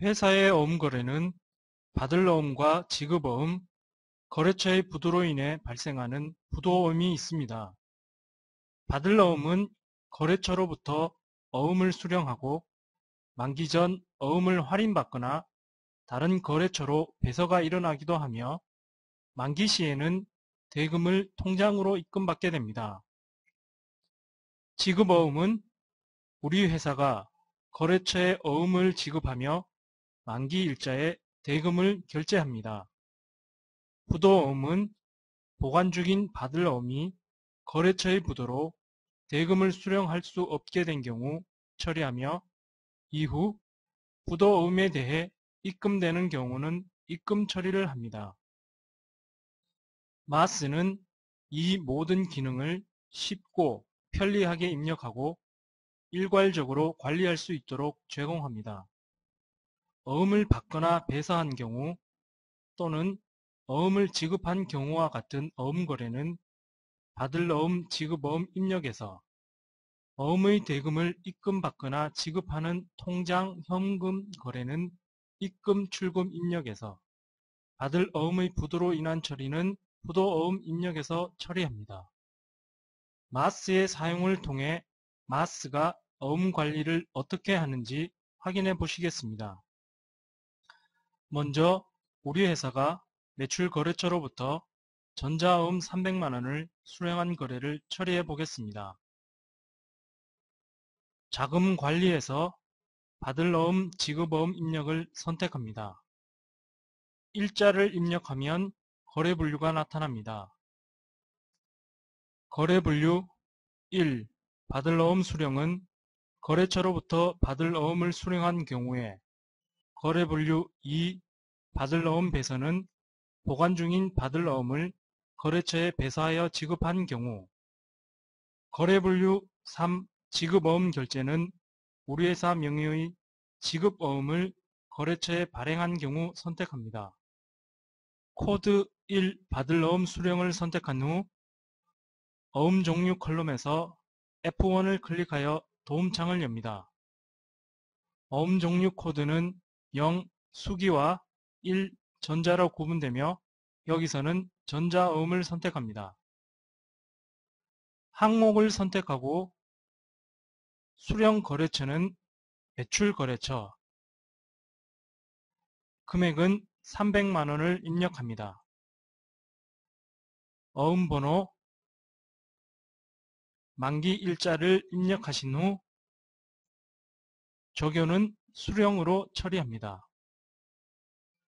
회사의 어음거래는 받을 어음과 지급 어음, 거래처의 부도로 인해 발생하는 부도어음이 있습니다. 받을 어음은 거래처로부터 어음을 수령하고 만기 전 어음을 할인받거나 다른 거래처로 배서가 일어나기도 하며 만기 시에는 대금을 통장으로 입금받게 됩니다. 지급 어음은 우리 회사가 거래처에 어음을 지급하며 만기 일자에 대금을 결제합니다. 부도어음은 보관 중인 받을 어음이 거래처의 부도로 대금을 수령할 수 없게 된 경우 처리하며 이후 부도어음에 대해 입금되는 경우는 입금 처리를 합니다. 마스는 이 모든 기능을 쉽고 편리하게 입력하고 일괄적으로 관리할 수 있도록 제공합니다. 어음을 받거나 배서한 경우 또는 어음을 지급한 경우와 같은 어음 거래는 받을 어음, 지급 어음 입력에서 어음의 대금을 입금받거나 지급하는 통장 현금 거래는 입금 출금 입력에서 받을 어음의 부도로 인한 처리는 부도 어음 입력에서 처리합니다. 마스의 사용을 통해 마스가 어음 관리를 어떻게 하는지 확인해 보시겠습니다. 먼저 우리 회사가 매출 거래처로부터 전자어음 300만원을 수령한 거래를 처리해 보겠습니다. 자금 관리에서 받을 어음, 지급 어음 입력을 선택합니다. 일자를 입력하면 거래 분류가 나타납니다. 거래 분류 1. 받을 어음 수령은 거래처로부터 받을 어음을 수령한 경우에 거래 분류 2. 받을 어음 배서는 보관 중인 받을 어음을 거래처에 배서하여 지급한 경우 거래 분류 3. 지급 어음 결제는 우리 회사 명의의 지급 어음을 거래처에 발행한 경우 선택합니다. 코드 1 받을 어음 수령을 선택한 후 어음 종류 컬럼에서 F1을 클릭하여 도움창을 엽니다. 어음 종류 코드는 0 수기와 1 전자로 구분되며 여기서는 전자어음을 선택합니다. 항목을 선택하고 수령 거래처는 매출 거래처, 금액은 300만원을 입력합니다. 어음 번호, 만기 일자를 입력하신 후 적요는 수령으로 처리합니다.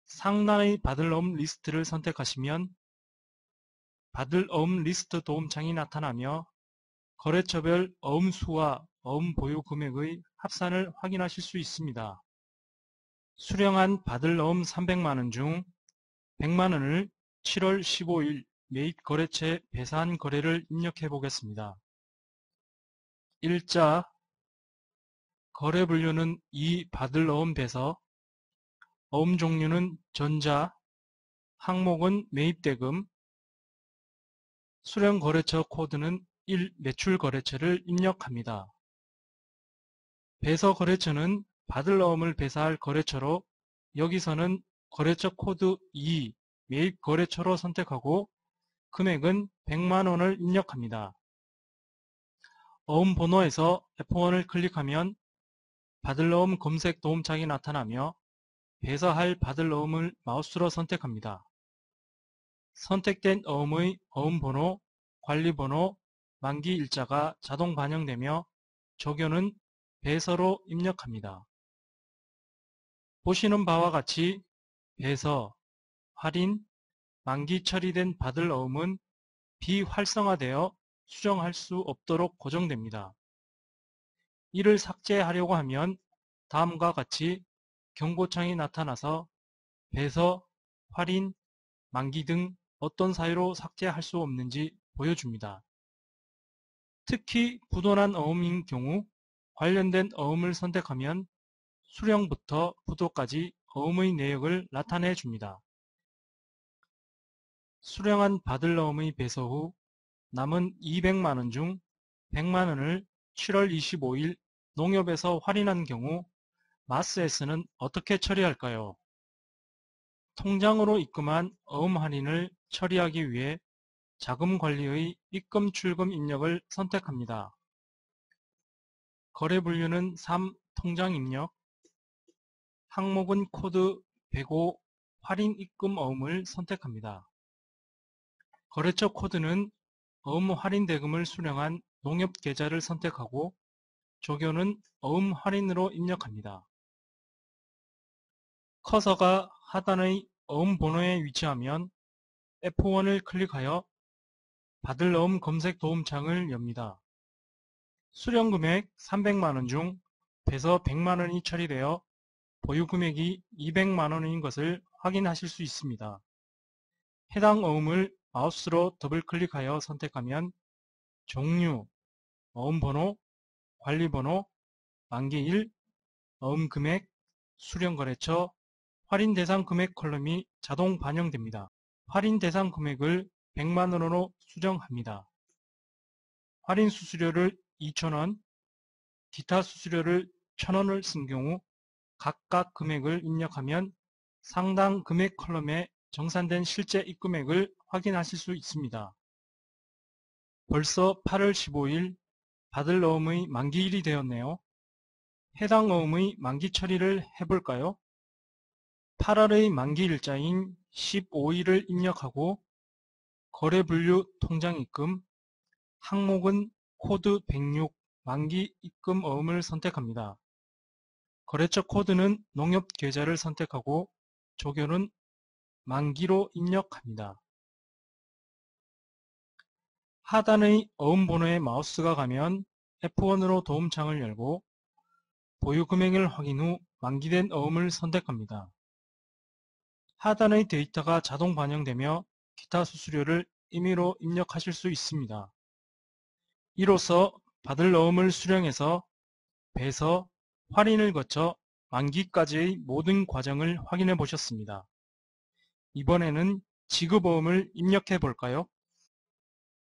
상단의 받을 어음 리스트를 선택하시면 받을 어음 리스트 도움창이 나타나며 거래처별 어음 수와 어음 보유 금액의 합산을 확인하실 수 있습니다. 수령한 받을 어음 300만원 중 100만원을 7월 15일 매입 거래처에 배사한 거래를 입력해 보겠습니다. 일자 거래 분류는 이 받을 어음 배서, 어음 종류는 전자, 항목은 매입대금, 수령 거래처 코드는 1 매출 거래처를 입력합니다. 배서 거래처는 받을 어음을 배사할 거래처로 여기서는 거래처 코드 2 매입 거래처로 선택하고 금액은 100만원을 입력합니다. 어음 번호에서 F1을 클릭하면 받을 어음 검색 도움창이 나타나며 배서할 받을 어음을 마우스로 선택합니다. 선택된 어음의 어음 번호, 관리 번호, 만기 일자가 자동 반영되며 적요는 배서로 입력합니다. 보시는 바와 같이 배서, 할인, 만기 처리된 받을 어음은 비활성화되어 수정할 수 없도록 고정됩니다. 이를 삭제하려고 하면 다음과 같이 경고창이 나타나서 배서, 할인, 만기 등 어떤 사유로 삭제할 수 없는지 보여줍니다. 특히 부도난 어음인 경우 관련된 어음을 선택하면 수령부터 부도까지 어음의 내역을 나타내 줍니다. 수령한 받을 어음의 배서 후 남은 200만원 중 100만원을 7월 25일 농협에서 할인한 경우 마스에서는 어떻게 처리할까요? 통장으로 입금한 어음 할인을 처리하기 위해 자금관리의 입금 출금 입력을 선택합니다. 거래 분류는 3. 통장 입력. 항목은 코드 105 할인 입금 어음을 선택합니다. 거래처 코드는 어음 할인 대금을 수령한 농협 계좌를 선택하고 조교는 어음 할인으로 입력합니다. 커서가 하단의 어음 번호에 위치하면 F1을 클릭하여 받을 어음 검색 도움창을 엽니다. 수령금액 300만원 중 배서 100만원이 처리되어 보유금액이 200만원인 것을 확인하실 수 있습니다. 해당 어음을 마우스로 더블 클릭하여 선택하면 종류, 어음번호, 관리번호, 만기일, 어음금액, 수령거래처, 할인대상 금액 컬럼이 자동 반영됩니다. 할인대상 금액을 100만원으로 수정합니다. 할인 수수료를 2,000원, 기타 수수료를 1,000원을 쓴 경우 각각 금액을 입력하면 상당 금액 컬럼에 정산된 실제 입금액을 확인하실 수 있습니다. 벌써 8월 15일 받을 어음의 만기일이 되었네요. 해당 어음의 만기 처리를 해볼까요? 8월의 만기 일자인 15일을 입력하고 거래 분류 통장 입금, 항목은 코드 106 만기 입금 어음을 선택합니다. 거래처 코드는 농협 계좌를 선택하고 조교는 만기로 입력합니다. 하단의 어음 번호에 마우스가 가면 F1으로 도움창을 열고 보유 금액을 확인 후 만기된 어음을 선택합니다. 하단의 데이터가 자동 반영되며 기타 수수료를 임의로 입력하실 수 있습니다. 이로써 받을 어음을 수령해서 배서, 할인을 거쳐 만기까지의 모든 과정을 확인해 보셨습니다. 이번에는 지급어음을 입력해 볼까요?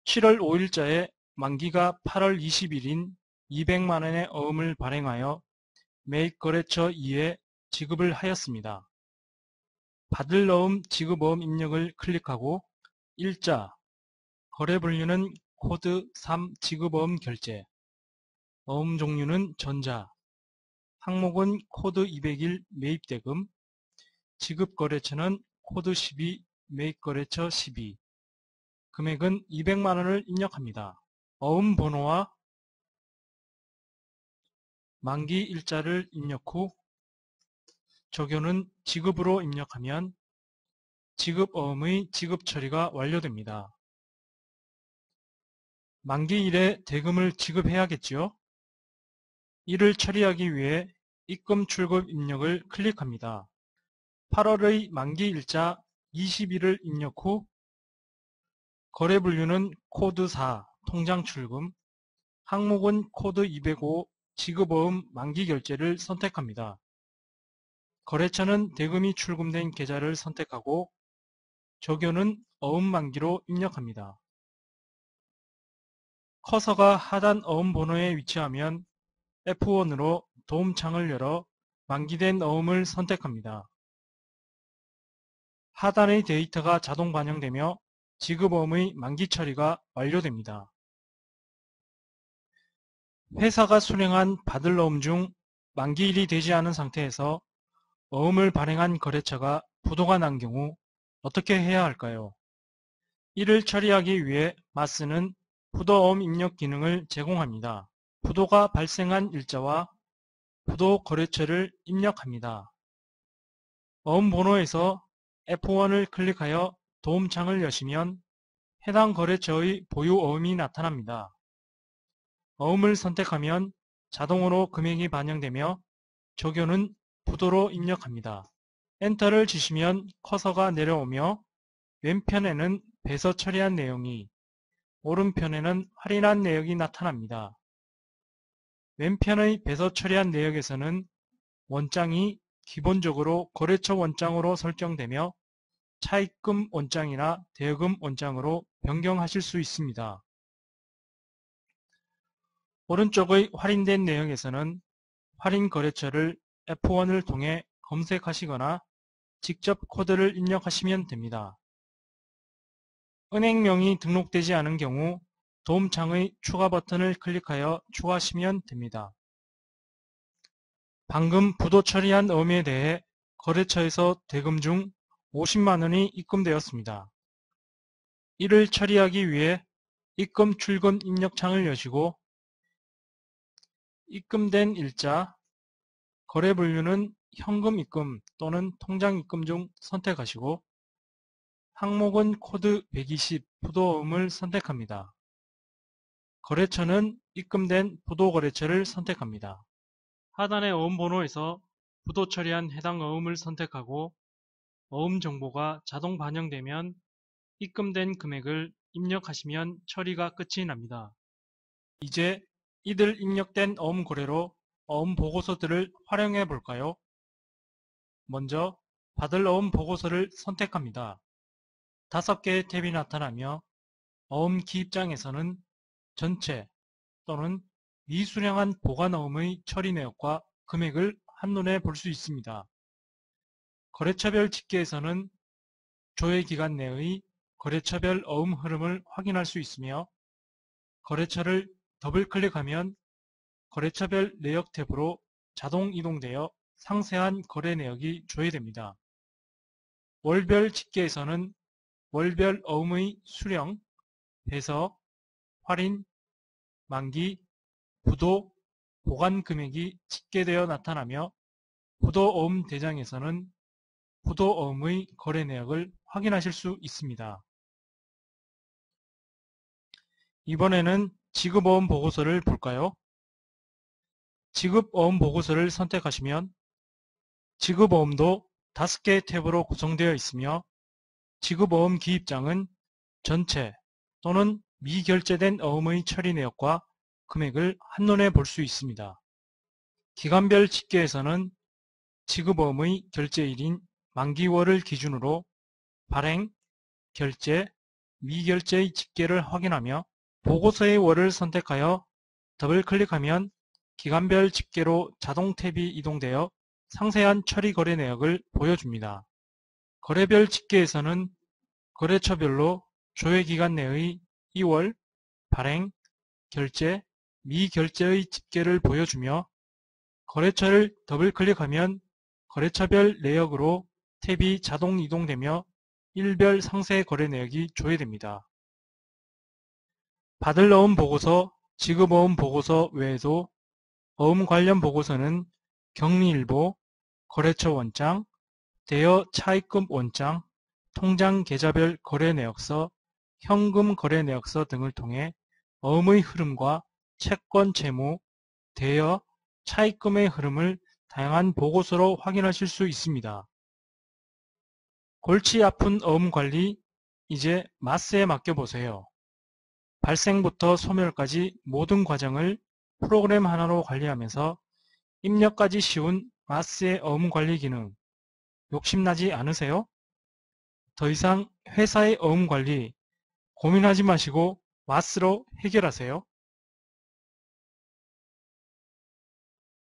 7월 5일자에 만기가 8월 20일인 200만원의 어음을 발행하여 매입 거래처 2에 지급을 하였습니다. 받을 어음 지급어음 입력을 클릭하고 일자, 거래 분류는 코드 3 지급어음 결제, 어음 종류는 전자, 항목은 코드 201 매입대금, 지급거래처는 코드 12 매입거래처 12, 금액은 200만원을 입력합니다. 어음 번호와 만기 일자를 입력 후 조교는 지급으로 입력하면 지급어음의 지급 처리가 완료됩니다. 만기일에 대금을 지급해야겠지요? 이를 처리하기 위해 입금 출금 입력을 클릭합니다. 8월의 만기 일자 20일을 입력 후 거래 분류는 코드 4 통장 출금, 항목은 코드 205 지급어음 만기 결제를 선택합니다. 거래처는 대금이 출금된 계좌를 선택하고 조교는 어음 만기로 입력합니다. 커서가 하단 어음 번호에 위치하면 F1으로 도움창을 열어 만기된 어음을 선택합니다. 하단의 데이터가 자동 반영되며 지급어음의 만기 처리가 완료됩니다. 회사가 수령한 받을 어음 중 만기일이 되지 않은 상태에서 어음을 발행한 거래처가 부도가 난 경우 어떻게 해야 할까요? 이를 처리하기 위해 마스는 부도어음 입력 기능을 제공합니다. 부도가 발생한 일자와 부도 거래처를 입력합니다. 어음 번호에서 F1을 클릭하여 도움창을 여시면 해당 거래처의 보유 어음이 나타납니다. 어음을 선택하면 자동으로 금액이 반영되며 조교는 부도로 입력합니다. 엔터를 치시면 커서가 내려오며 왼편에는 배서 처리한 내용이, 오른편에는 할인한 내역이 나타납니다. 왼편의 배서 처리한 내역에서는 원장이 기본적으로 거래처 원장으로 설정되며 차입금 원장이나 대여금 원장으로 변경하실 수 있습니다. 오른쪽의 할인된 내역에서는 할인 거래처를 F1을 통해 검색하시거나 직접 코드를 입력하시면 됩니다. 은행명이 등록되지 않은 경우 도움창의 추가 버튼을 클릭하여 추가하시면 됩니다. 방금 부도 처리한 어음에 대해 거래처에서 대금 중 50만원이 입금되었습니다. 이를 처리하기 위해 입금 출금 입력창을 여시고 입금된 일자, 거래 분류는 현금 입금 또는 통장 입금 중 선택하시고 항목은 코드 120 부도어음을 선택합니다. 거래처는 입금된 부도거래처를 선택합니다. 하단의 어음 번호에서 부도 처리한 해당 어음을 선택하고 어음 정보가 자동 반영되면 입금된 금액을 입력하시면 처리가 끝이 납니다. 이제 이들 입력된 어음 거래로 어음 보고서들을 활용해 볼까요? 먼저 받을 어음 보고서를 선택합니다. 5개의 탭이 나타나며 어음 기입장에서는 전체 또는 미수량한 보관어음의 처리 내역과 금액을 한눈에 볼 수 있습니다. 거래처별 집계에서는 조회기간 내의 거래처별 어음 흐름을 확인할 수 있으며 거래처를 더블클릭하면 거래처별 내역 탭으로 자동 이동되어 상세한 거래 내역이 조회됩니다. 월별 집계에서는 월별 어음의 수령, 배서, 할인, 만기, 부도, 보관 금액이 집계되어 나타나며 부도어음 대장에서는 부도어음의 거래 내역을 확인하실 수 있습니다. 이번에는 지급어음 보고서를 볼까요? 지급어음 보고서를 선택하시면 지급어음도 5개의 탭으로 구성되어 있으며 지급어음 기입장은 전체 또는 미결제된 어음의 처리 내역과 금액을 한눈에 볼 수 있습니다. 기간별 집계에서는 지급어음의 결제일인 만기월을 기준으로 발행, 결제, 미결제의 집계를 확인하며 보고서의 월을 선택하여 더블클릭하면 기간별 집계로 자동 탭이 이동되어 상세한 처리 거래 내역을 보여줍니다. 거래별 집계에서는 거래처별로 조회기간 내의 2월, 발행, 결제, 미결제의 집계를 보여주며 거래처를 더블클릭하면 거래처별 내역으로 탭이 자동 이동되며 일별 상세 거래 내역이 조회됩니다. 받을 어음 보고서, 지급어음 보고서 외에도 어음 관련 보고서는 격리일보, 거래처 원장, 대여 차입금 원장, 통장 계좌별 거래 내역서, 현금 거래 내역서 등을 통해 어음의 흐름과 채권 채무, 대여, 차입금의 흐름을 다양한 보고서로 확인하실 수 있습니다. 골치 아픈 어음 관리, 이제 마스에 맡겨보세요. 발생부터 소멸까지 모든 과정을 프로그램 하나로 관리하면서 입력까지 쉬운 마스의 어음 관리 기능, 욕심나지 않으세요? 더 이상 회사의 어음 관리 고민하지 마시고 마스로 해결하세요.